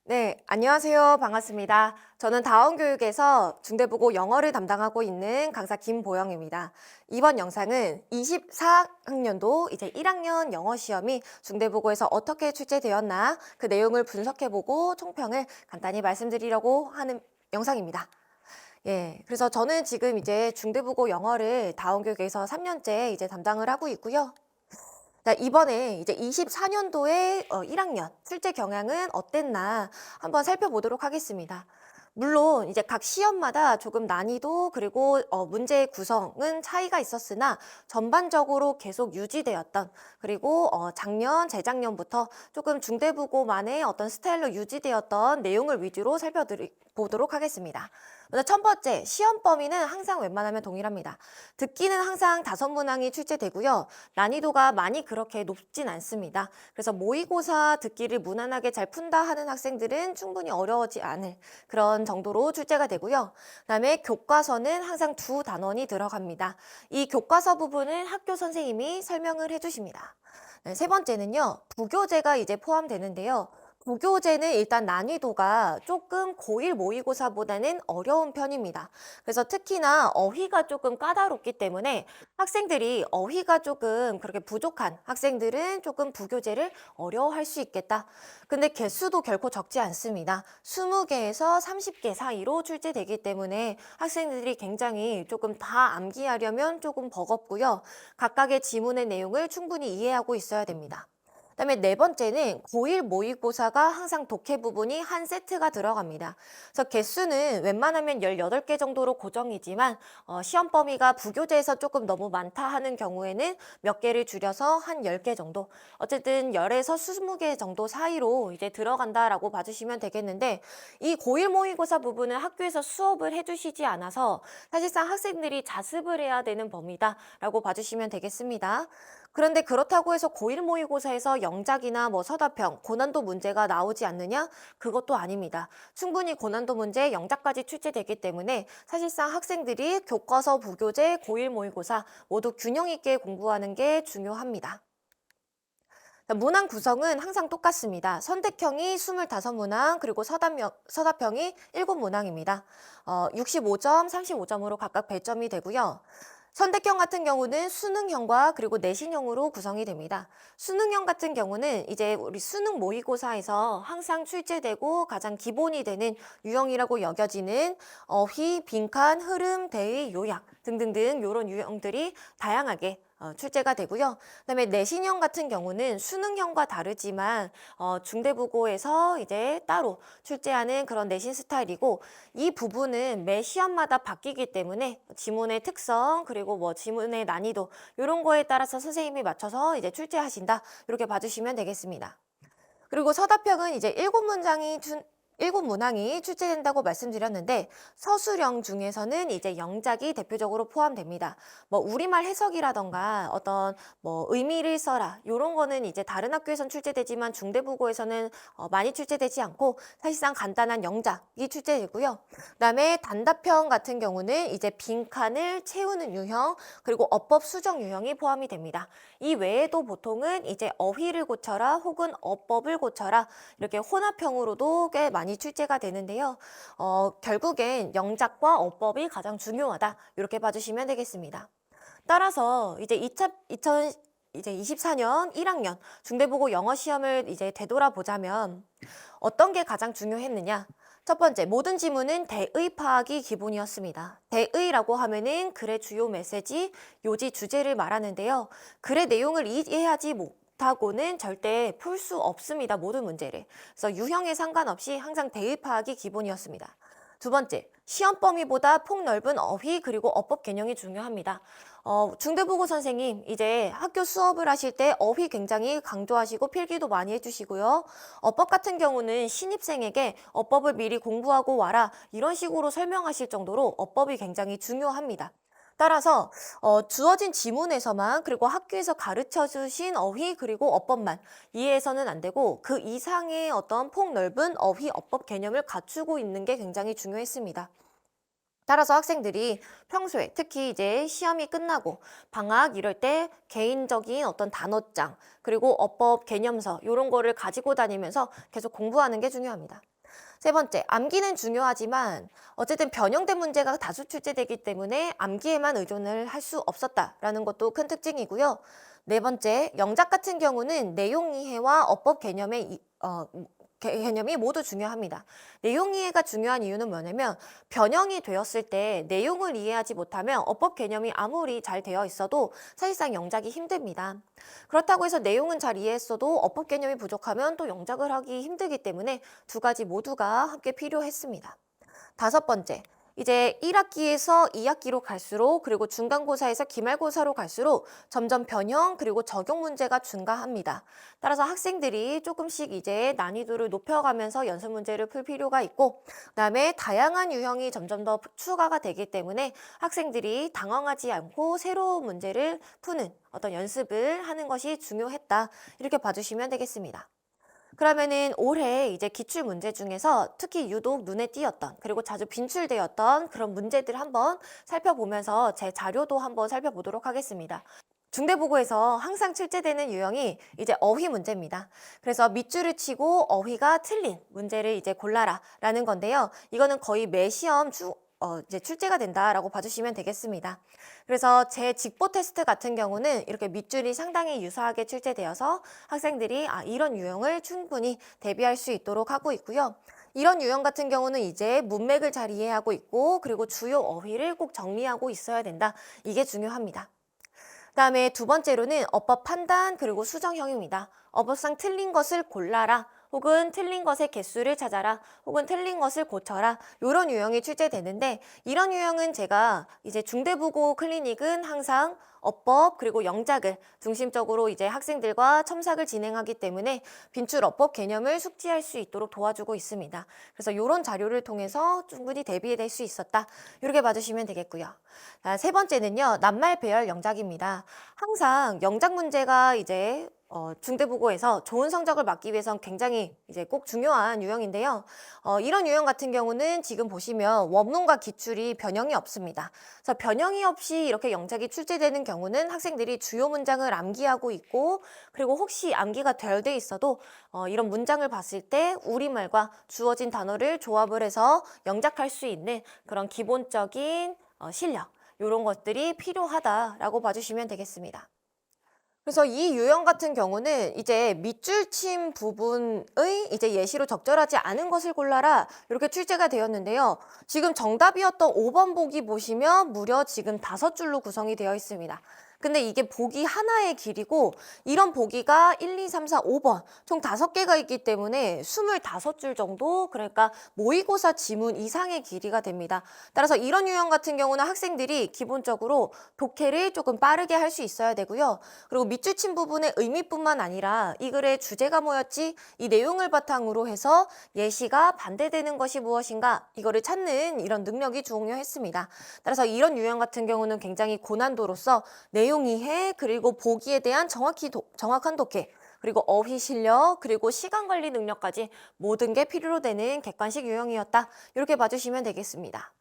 네, 안녕하세요. 반갑습니다. 저는 다원교육에서 중대부고 영어를 담당하고 있는 강사 김보영입니다. 이번 영상은 24학년도 이제 1학년 영어 시험이 중대부고에서 어떻게 출제되었나 그 내용을 분석해보고 총평을 간단히 말씀드리려고 하는 영상입니다. 예, 그래서 저는 지금 이제 중대부고 영어를 다원교육에서 3년째 이제 담당을 하고 있고요. 자, 이번에 이제 24년도에 1학년 출제 경향은 어땠나 한번 살펴보도록 하겠습니다. 물론 이제 각 시험마다 조금 난이도 그리고 문제의 구성은 차이가 있었으나 전반적으로 계속 유지되었던 그리고 작년, 재작년부터 조금 중대부고만의 어떤 스타일로 유지되었던 내용을 위주로 살펴보도록 하겠습니다. 먼저 첫 번째, 시험 범위는 항상 웬만하면 동일합니다. 듣기는 항상 5문항이 출제되고요. 난이도가 많이 그렇게 높진 않습니다. 그래서 모의고사 듣기를 무난하게 잘 푼다 하는 학생들은 충분히 어려워지 않을 그런 정도로 출제가 되고요. 그다음에 교과서는 항상 2단원이 들어갑니다. 이 교과서 부분은 학교 선생님이 설명을 해주십니다. 네, 세 번째는요, 부교재가 이제 포함되는데요. 부교재는 일단 난이도가 조금 고1 모의고사보다는 어려운 편입니다. 그래서 특히나 어휘가 조금 까다롭기 때문에 학생들이 어휘가 조금 그렇게 부족한 학생들은 조금 부교재를 어려워할 수 있겠다. 근데 개수도 결코 적지 않습니다. 20개에서 30개 사이로 출제되기 때문에 학생들이 굉장히 조금 다 암기하려면 조금 버겁고요. 각각의 지문의 내용을 충분히 이해하고 있어야 됩니다. 그다음에 네 번째는 고1 모의고사가 항상 독해 부분이 한 세트가 들어갑니다. 그래서 개수는 웬만하면 18개 정도로 고정이지만 시험 범위가 부교재에서 조금 너무 많다 하는 경우에는 몇 개를 줄여서 한 10개 정도, 어쨌든 10에서 20개 정도 사이로 이제 들어간다라고 봐주시면 되겠는데, 이 고1 모의고사 부분은 학교에서 수업을 해주시지 않아서 사실상 학생들이 자습을 해야 되는 범위다라고 봐주시면 되겠습니다. 그런데 그렇다고 해서 고1 모의고사에서 영작이나 뭐 서답형, 고난도 문제가 나오지 않느냐? 그것도 아닙니다. 충분히 고난도 문제, 영작까지 출제되기 때문에 사실상 학생들이 교과서, 부교재, 고1 모의고사 모두 균형 있게 공부하는 게 중요합니다. 문항 구성은 항상 똑같습니다. 선택형이 25문항, 그리고 서답형이 7문항입니다. 65점, 35점으로 각각 배점이 되고요. 선택형 같은 경우는 수능형과 그리고 내신형으로 구성이 됩니다. 수능형 같은 경우는 이제 우리 수능 모의고사에서 항상 출제되고 가장 기본이 되는 유형이라고 여겨지는 어휘, 빈칸, 흐름, 대의, 요약 등등등 이런 유형들이 다양하게 출제가 되고요. 그다음에 내신형 같은 경우는 수능형과 다르지만 중대부고에서 이제 따로 출제하는 그런 내신 스타일이고, 이 부분은 매 시험마다 바뀌기 때문에 지문의 특성 그리고 뭐 지문의 난이도 이런 거에 따라서 선생님이 맞춰서 이제 출제하신다, 이렇게 봐주시면 되겠습니다. 그리고 서답형은 이제 7문항이 출제된다고 말씀드렸는데, 서술형 중에서는 이제 영작이 대표적으로 포함됩니다. 뭐 우리말 해석이라던가 어떤 뭐 의미를 써라 이런 거는 이제 다른 학교에선 출제되지만 중대부고에서는 많이 출제되지 않고 사실상 간단한 영작이 출제되고요. 그다음에 단답형 같은 경우는 이제 빈칸을 채우는 유형 그리고 어법 수정 유형이 포함이 됩니다. 이 외에도 보통은 이제 어휘를 고쳐라 혹은 어법을 고쳐라 이렇게 혼합형으로도 꽤 많이 출제가 되는데요. 결국엔 영작과 어법이 가장 중요하다, 이렇게 봐주시면 되겠습니다. 따라서 이제 24년 1학년 중대부고 영어 시험을 이제 되돌아보자면 어떤 게 가장 중요했느냐? 첫 번째, 모든 지문은 대의 파악이 기본이었습니다. 대의라고 하면은 글의 주요 메시지, 요지, 주제를 말하는데요. 글의 내용을 이해하지 못하고는 절대 풀 수 없습니다. 모든 문제를. 그래서 유형에 상관없이 항상 대의 파악이 기본이었습니다. 두 번째, 시험 범위보다 폭넓은 어휘 그리고 어법 개념이 중요합니다. 중대부고 선생님 이제 학교 수업을 하실 때 어휘 굉장히 강조하시고 필기도 많이 해주시고요. 어법 같은 경우는 신입생에게 어법을 미리 공부하고 와라 이런 식으로 설명하실 정도로 어법이 굉장히 중요합니다. 따라서 주어진 지문에서만 그리고 학교에서 가르쳐 주신 어휘 그리고 어법만 이해해서는 안 되고 그 이상의 어떤 폭넓은 어휘 어법 개념을 갖추고 있는 게 굉장히 중요했습니다. 따라서 학생들이 평소에 특히 이제 시험이 끝나고 방학 이럴 때 개인적인 어떤 단어장 그리고 어법 개념서 이런 거를 가지고 다니면서 계속 공부하는 게 중요합니다. 세 번째, 암기는 중요하지만 어쨌든 변형된 문제가 다수 출제되기 때문에 암기에만 의존을 할 수 없었다라는 것도 큰 특징이고요. 네 번째, 영작 같은 경우는 내용 이해와 어법 개념이 모두 중요합니다. 내용 이해가 중요한 이유는 뭐냐면 변형이 되었을 때 내용을 이해하지 못하면 어법 개념이 아무리 잘 되어 있어도 사실상 영작이 힘듭니다. 그렇다고 해서 내용은 잘 이해했어도 어법 개념이 부족하면 또 영작을 하기 힘들기 때문에 두 가지 모두가 함께 필요했습니다. 다섯 번째, 이제 1학기에서 2학기로 갈수록 그리고 중간고사에서 기말고사로 갈수록 점점 변형 그리고 적용 문제가 증가합니다. 따라서 학생들이 조금씩 이제 난이도를 높여가면서 연습 문제를 풀 필요가 있고 그다음에 다양한 유형이 점점 더 추가가 되기 때문에 학생들이 당황하지 않고 새로운 문제를 푸는 어떤 연습을 하는 것이 중요했다. 이렇게 봐주시면 되겠습니다. 그러면은 올해 이제 기출 문제 중에서 특히 유독 눈에 띄었던 그리고 자주 빈출되었던 그런 문제들 한번 살펴보면서 제 자료도 한번 살펴보도록 하겠습니다. 중대보고에서 항상 출제되는 유형이 이제 어휘 문제입니다. 그래서 밑줄을 치고 어휘가 틀린 문제를 이제 골라라 라는 건데요. 이거는 거의 매 시험 이제 출제가 된다라고 봐주시면 되겠습니다. 그래서 제 직보 테스트 같은 경우는 이렇게 밑줄이 상당히 유사하게 출제되어서 학생들이 이런 유형을 충분히 대비할 수 있도록 하고 있고요. 이런 유형 같은 경우는 이제 문맥을 잘 이해하고 있고 그리고 주요 어휘를 꼭 정리하고 있어야 된다. 이게 중요합니다. 그다음에 두 번째로는 어법 판단 그리고 수정형입니다. 어법상 틀린 것을 골라라. 혹은 틀린 것의 개수를 찾아라. 혹은 틀린 것을 고쳐라. 이런 유형이 출제되는데 이런 유형은 제가 이제 중대부고 클리닉은 항상 어법 그리고 영작을 중심적으로 이제 학생들과 첨삭을 진행하기 때문에 빈출 어법 개념을 숙지할 수 있도록 도와주고 있습니다. 그래서 이런 자료를 통해서 충분히 대비될 수 있었다. 이렇게 봐주시면 되겠고요. 세 번째는요, 낱말 배열 영작입니다. 항상 영작 문제가 이제 중대부고에서 좋은 성적을 받기 위해선 굉장히 이제 꼭 중요한 유형인데요. 이런 유형 같은 경우는 지금 보시면 원문과 기출이 변형이 없습니다. 그래서 변형이 없이 이렇게 영작이 출제되는 경우는 학생들이 주요 문장을 암기하고 있고 그리고 혹시 암기가 덜 돼 있어도 이런 문장을 봤을 때 우리말과 주어진 단어를 조합을 해서 영작할 수 있는 그런 기본적인 실력 이런 것들이 필요하다라고 봐주시면 되겠습니다. 그래서 이 유형 같은 경우는 이제 밑줄 친 부분의 이제 예시로 적절하지 않은 것을 골라라 이렇게 출제가 되었는데요. 지금 정답이었던 5번 보기 보시면 무려 지금 5줄로 구성이 되어 있습니다. 근데 이게 보기 하나의 길이고 이런 보기가 1, 2, 3, 4, 5번 총 5개가 있기 때문에 25줄 정도 그러니까 모의고사 지문 이상의 길이가 됩니다. 따라서 이런 유형 같은 경우는 학생들이 기본적으로 독해를 조금 빠르게 할 수 있어야 되고요. 그리고 밑줄 친 부분의 의미뿐만 아니라 이 글의 주제가 뭐였지? 이 내용을 바탕으로 해서 예시가 반대되는 것이 무엇인가? 이거를 찾는 이런 능력이 중요했습니다. 따라서 이런 유형 같은 경우는 굉장히 고난도로서 내용 이해 그리고 보기에 대한 정확한 독해 그리고 어휘 실력 그리고 시간 관리 능력까지 모든 게 필요로 되는 객관식 유형이었다. 이렇게 봐주시면 되겠습니다.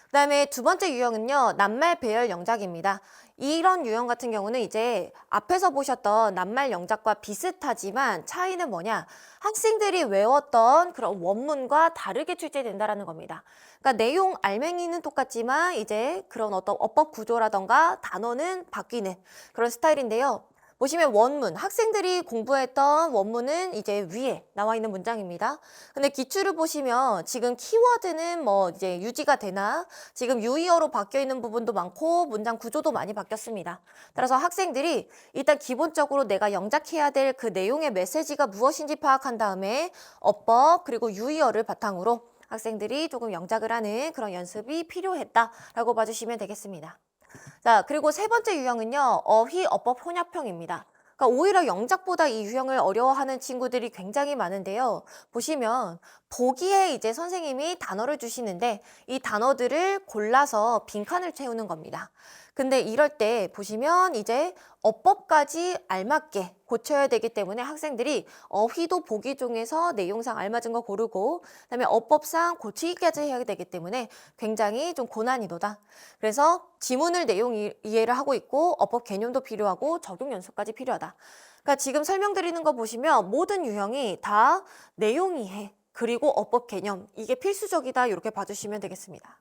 그다음에 두 번째 유형은요, 낱말 배열 영작입니다. 이런 유형 같은 경우는 이제 앞에서 보셨던 낱말 영작과 비슷하지만 차이는 뭐냐? 학생들이 외웠던 그런 원문과 다르게 출제된다라는 겁니다. 그러니까 내용 알맹이는 똑같지만 이제 그런 어떤 어법 구조라던가 단어는 바뀌는 그런 스타일인데요. 보시면 원문, 학생들이 공부했던 원문은 이제 위에 나와 있는 문장입니다. 근데 기출을 보시면 지금 키워드는 뭐 이제 유지가 되나 지금 유의어로 바뀌어 있는 부분도 많고 문장 구조도 많이 바뀌었습니다. 따라서 학생들이 일단 기본적으로 내가 영작해야 될 그 내용의 메시지가 무엇인지 파악한 다음에 어법 그리고 유의어를 바탕으로 학생들이 조금 영작을 하는 그런 연습이 필요했다라고 봐주시면 되겠습니다. 자, 그리고 세 번째 유형은요, 어휘 어법 혼합형입니다. 그러니까 오히려 영작보다 이 유형을 어려워하는 친구들이 굉장히 많은데요. 보시면 보기에 이제 선생님이 단어를 주시는데 이 단어들을 골라서 빈칸을 채우는 겁니다. 근데 이럴 때 보시면 이제 어법까지 알맞게 고쳐야 되기 때문에 학생들이 어휘도 보기 중에서 내용상 알맞은 거 고르고 그다음에 어법상 고치기까지 해야 되기 때문에 굉장히 좀 고난이도다. 그래서 지문을 내용 이해를 하고 있고 어법 개념도 필요하고 적용 연습까지 필요하다. 그러니까 지금 설명드리는 거 보시면 모든 유형이 다 내용 이해 그리고 어법 개념 이게 필수적이다 이렇게 봐주시면 되겠습니다.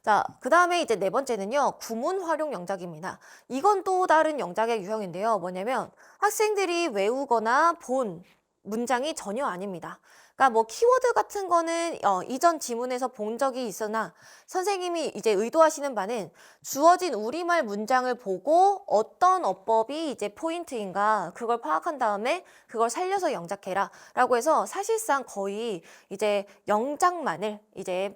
자, 그 다음에 이제 네 번째는요, 구문 활용 영작입니다. 이건 또 다른 영작의 유형인데요. 뭐냐면 학생들이 외우거나 본 문장이 전혀 아닙니다. 그러니까 뭐 키워드 같은 거는 이전 지문에서 본 적이 있으나 선생님이 이제 의도하시는 바는 주어진 우리말 문장을 보고 어떤 어법이 이제 포인트인가 그걸 파악한 다음에 그걸 살려서 영작해라 라고 해서 사실상 거의 이제 영작만을 이제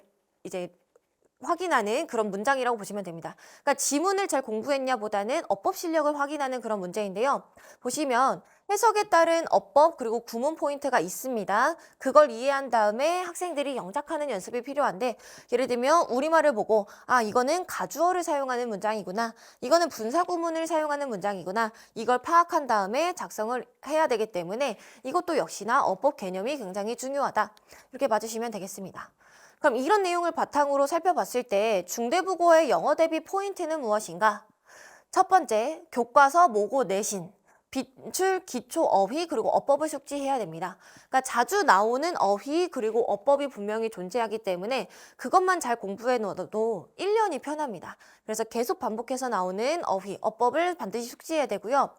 확인하는 그런 문장이라고 보시면 됩니다. 그러니까 지문을 잘 공부했냐 보다는 어법 실력을 확인하는 그런 문제인데요. 보시면 해석에 따른 어법 그리고 구문 포인트가 있습니다. 그걸 이해한 다음에 학생들이 영작하는 연습이 필요한데 예를 들면 우리말을 보고 아 이거는 가주어를 사용하는 문장이구나. 이거는 분사 구문을 사용하는 문장이구나. 이걸 파악한 다음에 작성을 해야 되기 때문에 이것도 역시나 어법 개념이 굉장히 중요하다. 이렇게 봐주시면 되겠습니다. 그럼 이런 내용을 바탕으로 살펴봤을 때 중대국어의 영어 대비 포인트는 무엇인가? 첫 번째, 교과서, 모고, 내신, 비출, 기초, 어휘, 그리고 어법을 숙지해야 됩니다. 그러니까 자주 나오는 어휘, 그리고 어법이 분명히 존재하기 때문에 그것만 잘 공부해 놓아도 1년이 편합니다. 그래서 계속 반복해서 나오는 어휘, 어법을 반드시 숙지해야 되고요.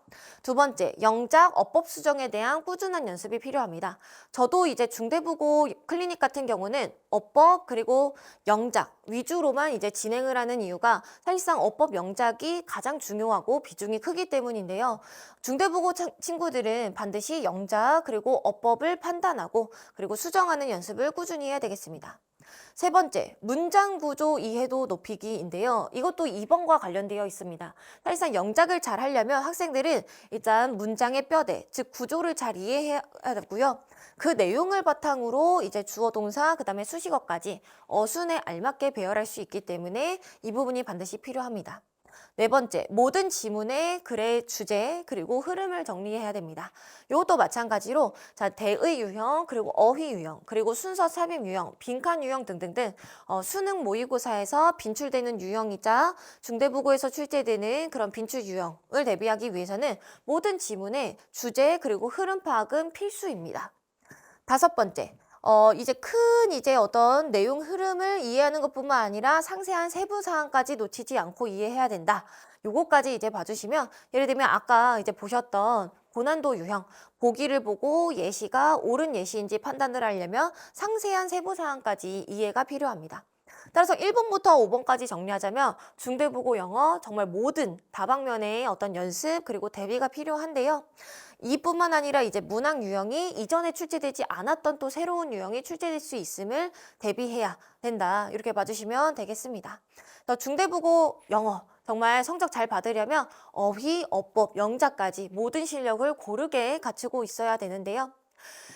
두 번째, 영작, 어법 수정에 대한 꾸준한 연습이 필요합니다. 저도 이제 중대국어 클리닉 같은 경우는 어법 그리고 영작 위주로만 이제 진행을 하는 이유가 사실상 어법 영작이 가장 중요하고 비중이 크기 때문인데요. 중대국어 친구들은 반드시 영작 그리고 어법을 판단하고 그리고 수정하는 연습을 꾸준히 해야 되겠습니다. 세 번째, 문장 구조 이해도 높이기인데요. 이것도 2번과 관련되어 있습니다. 사실상 영작을 잘 하려면 학생들은 일단 문장의 뼈대, 즉 구조를 잘 이해해야 되고요. 그 내용을 바탕으로 이제 주어 동사, 그다음에 수식어까지 어순에 알맞게 배열할 수 있기 때문에 이 부분이 반드시 필요합니다. 네 번째, 모든 지문의 글의 주제 그리고 흐름을 정리해야 됩니다. 이것도 마찬가지로 자 대의 유형 그리고 어휘 유형 그리고 순서 삽입 유형, 빈칸 유형 등등등 수능 모의고사에서 빈출되는 유형이자 중대국어에서 출제되는 그런 빈출 유형을 대비하기 위해서는 모든 지문의 주제 그리고 흐름 파악은 필수입니다. 다섯 번째, 이제 어떤 내용 흐름을 이해하는 것뿐만 아니라 상세한 세부 사항까지 놓치지 않고 이해해야 된다. 요거까지 이제 봐주시면 예를 들면 아까 이제 보셨던 고난도 유형, 보기를 보고 예시가 옳은 예시인지 판단을 하려면 상세한 세부 사항까지 이해가 필요합니다. 따라서 1번부터 5번까지 정리하자면 중대국어 영어 정말 모든 다방면의 어떤 연습 그리고 대비가 필요한데요. 이뿐만 아니라 이제 문학 유형이 이전에 출제되지 않았던 또 새로운 유형이 출제될 수 있음을 대비해야 된다. 이렇게 봐주시면 되겠습니다. 중대국어 영어 정말 성적 잘 받으려면 어휘, 어법, 영작까지 모든 실력을 고르게 갖추고 있어야 되는데요.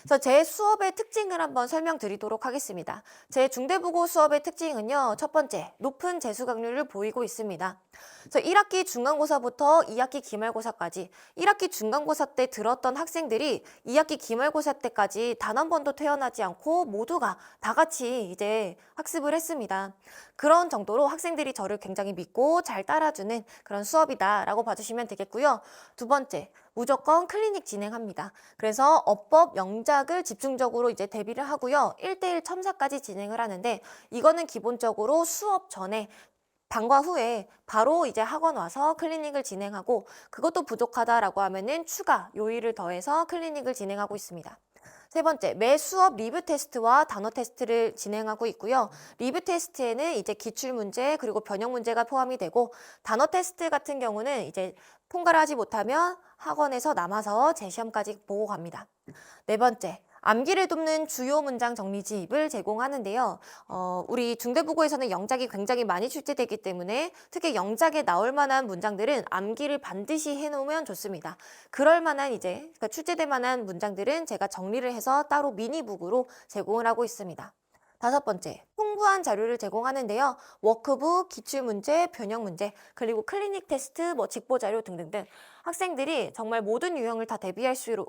그래서 제 수업의 특징을 한번 설명드리도록 하겠습니다. 제 중대국어 수업의 특징은요. 첫 번째, 높은 재수 강률을 보이고 있습니다. 그래서 1학기 중간고사부터 2학기 기말고사까지 1학기 중간고사 때 들었던 학생들이 2학기 기말고사 때까지 단 한 번도 퇴원하지 않고 모두가 다 같이 이제 학습을 했습니다. 그런 정도로 학생들이 저를 굉장히 믿고 잘 따라주는 그런 수업이다라고 봐주시면 되겠고요. 두 번째, 무조건 클리닉 진행합니다. 그래서 어법 영작을 집중적으로 이제 대비를 하고요. 1대1 첨사까지 진행을 하는데 이거는 기본적으로 수업 전에 방과 후에 바로 이제 학원 와서 클리닉을 진행하고 그것도 부족하다라고 하면은 추가 요일을 더해서 클리닉을 진행하고 있습니다. 세 번째, 매 수업 리뷰 테스트와 단어 테스트를 진행하고 있고요. 리뷰 테스트에는 이제 기출 문제 그리고 변형 문제가 포함이 되고 단어 테스트 같은 경우는 이제 통과를 하지 못하면 학원에서 남아서 재시험까지 보고 갑니다. 네 번째, 암기를 돕는 주요 문장 정리집을 제공하는데요. 우리 중대국어에서는 영작이 굉장히 많이 출제되기 때문에 특히 영작에 나올 만한 문장들은 암기를 반드시 해놓으면 좋습니다. 그럴 만한 그러니까 출제될 만한 문장들은 제가 정리를 해서 따로 미니북으로 제공을 하고 있습니다. 다섯 번째, 풍부한 자료를 제공하는데요. 워크북, 기출문제, 변형문제, 그리고 클리닉 테스트, 직보자료 등등등 학생들이 정말 모든 유형을 다 대비할 수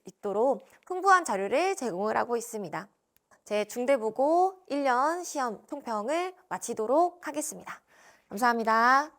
있도록 풍부한 자료를 제공을 하고 있습니다. 제 중대부고 1년 시험 총평을 마치도록 하겠습니다. 감사합니다.